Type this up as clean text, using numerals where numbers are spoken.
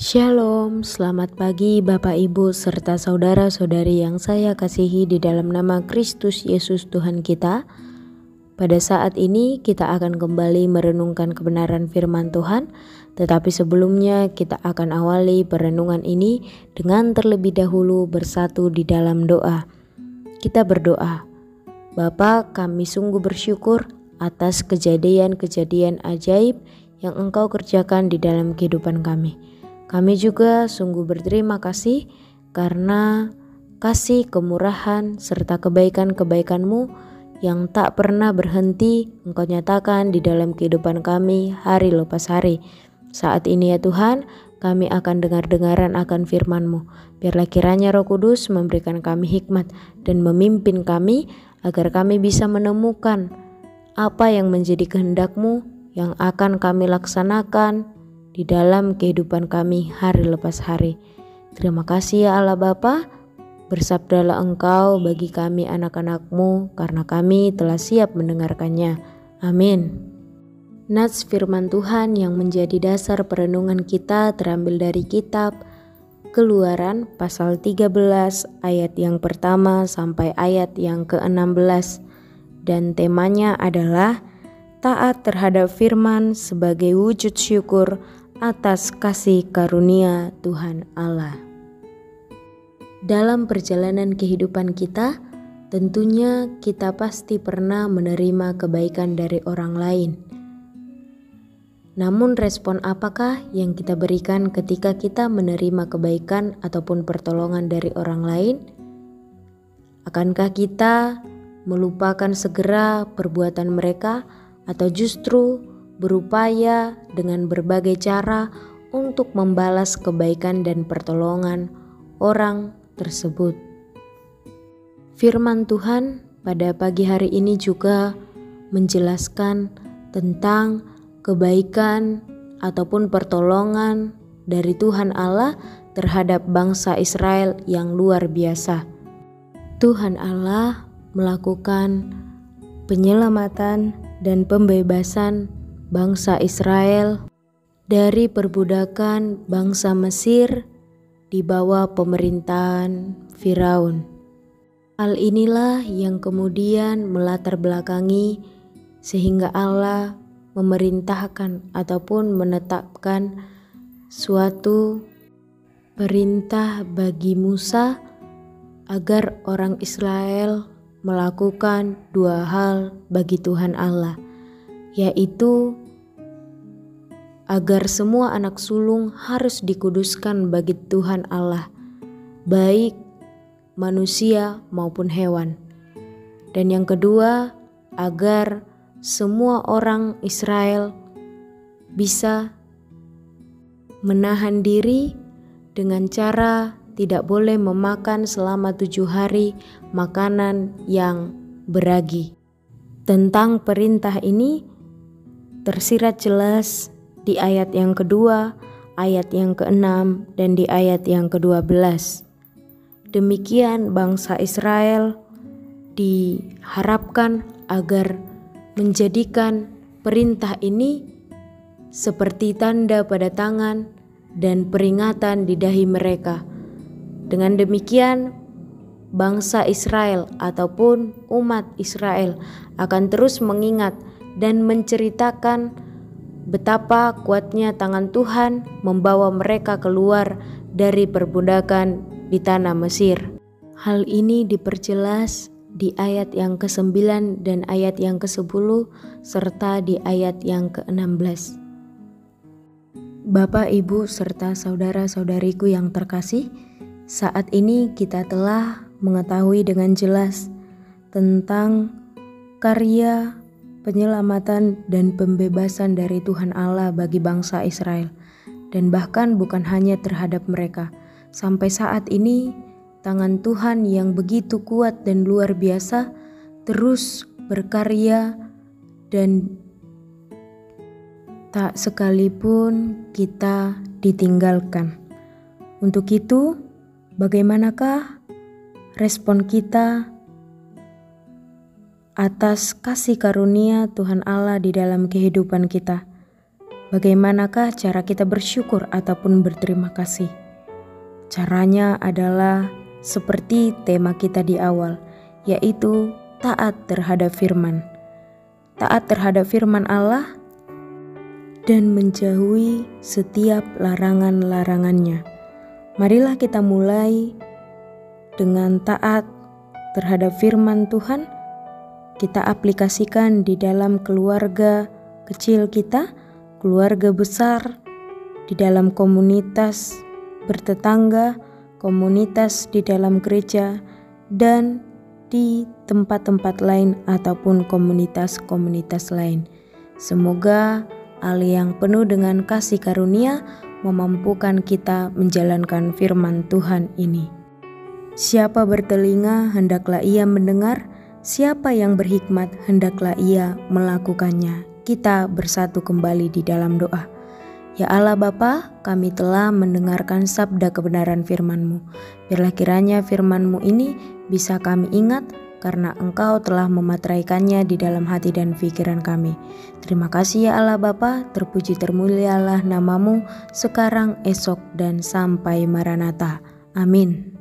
Shalom, selamat pagi Bapak Ibu serta saudara-saudari yang saya kasihi di dalam nama Kristus Yesus Tuhan kita. Pada saat ini kita akan kembali merenungkan kebenaran firman Tuhan, tetapi sebelumnya kita akan awali perenungan ini dengan terlebih dahulu bersatu di dalam doa. Kita berdoa. Bapa, kami sungguh bersyukur atas kejadian-kejadian ajaib yang Engkau kerjakan di dalam kehidupan kami. Kami juga sungguh berterima kasih karena kasih, kemurahan, serta kebaikan-kebaikan-Mu yang tak pernah berhenti Engkau nyatakan di dalam kehidupan kami hari lepas hari. Saat ini ya Tuhan, kami akan dengar-dengaran akan firman-Mu. Biarlah kiranya Roh Kudus memberikan kami hikmat dan memimpin kami agar kami bisa menemukan apa yang menjadi kehendak-Mu yang akan kami laksanakan di dalam kehidupan kami hari lepas hari. Terima kasih ya Allah Bapa, bersabdalah Engkau bagi kami anak-anak-Mu karena kami telah siap mendengarkannya. Amin. Nats firman Tuhan yang menjadi dasar perenungan kita terambil dari kitab Keluaran pasal 13 ayat yang pertama sampai ayat yang ke-16, dan temanya adalah taat terhadap firman sebagai wujud syukur atas kasih karunia Tuhan Allah. Dalam perjalanan kehidupan kita, tentunya kita pasti pernah menerima kebaikan dari orang lain. Namun respon apakah yang kita berikan ketika kita menerima kebaikan ataupun pertolongan dari orang lain? Akankah kita melupakan segera perbuatan mereka atau justru berupaya dengan berbagai cara untuk membalas kebaikan dan pertolongan orang tersebut? Firman Tuhan pada pagi hari ini juga menjelaskan tentang kebaikan ataupun pertolongan dari Tuhan Allah terhadap bangsa Israel yang luar biasa. Tuhan Allah melakukan penyelamatan dan pembebasan bangsa Israel dari perbudakan bangsa Mesir di bawah pemerintahan Firaun. Hal inilah yang kemudian melatar belakangi sehingga Allah memerintahkan ataupun menetapkan suatu perintah bagi Musa agar orang Israel melakukan dua hal bagi Tuhan Allah, yaitu agar semua anak sulung harus dikuduskan bagi Tuhan Allah, baik manusia maupun hewan. Dan yang kedua, agar semua orang Israel bisa menahan diri dengan cara tidak boleh memakan selama 7 hari makanan yang beragi. Tentang perintah ini tersirat jelas di ayat yang kedua, ayat yang ke-6, dan di ayat yang ke-12. Demikian bangsa Israel diharapkan agar menjadikan perintah ini seperti tanda pada tangan dan peringatan di dahi mereka. Dengan demikian, bangsa Israel ataupun umat Israel akan terus mengingat dan menceritakan betapa kuatnya tangan Tuhan membawa mereka keluar dari perbudakan di tanah Mesir. Hal ini diperjelas di ayat yang ke-9 dan ayat yang ke-10 serta di ayat yang ke-16. Bapak, Ibu, serta saudara-saudariku yang terkasih, saat ini kita telah mengetahui dengan jelas tentang karya penyelamatan dan pembebasan dari Tuhan Allah bagi bangsa Israel, dan bahkan bukan hanya terhadap mereka. Sampai saat ini tangan Tuhan yang begitu kuat dan luar biasa terus berkarya, dan tak sekalipun kita ditinggalkan. Untuk itu, bagaimanakah respon kita atas kasih karunia Tuhan Allah di dalam kehidupan kita? Bagaimanakah cara kita bersyukur ataupun berterima kasih? Caranya adalah seperti tema kita di awal, yaitu taat terhadap firman. Taat terhadap firman Allah dan menjauhi setiap larangan-larangannya. Marilah kita mulai dengan taat terhadap firman Tuhan. Kita aplikasikan di dalam keluarga kecil kita, keluarga besar, di dalam komunitas bertetangga, komunitas di dalam gereja, dan di tempat-tempat lain ataupun komunitas-komunitas lain. Semoga Allah yang penuh dengan kasih karunia memampukan kita menjalankan firman Tuhan ini. Siapa bertelinga, hendaklah ia mendengar. Siapa yang berhikmat, hendaklah ia melakukannya. Kita bersatu kembali di dalam doa. Ya Allah Bapa, kami telah mendengarkan sabda kebenaran firman-Mu. Biarlah kiranya firman-Mu ini bisa kami ingat, karena Engkau telah memateraikannya di dalam hati dan pikiran kami. Terima kasih ya Allah Bapa, terpuji termulialah nama-Mu sekarang, esok, dan sampai Maranatha. Amin.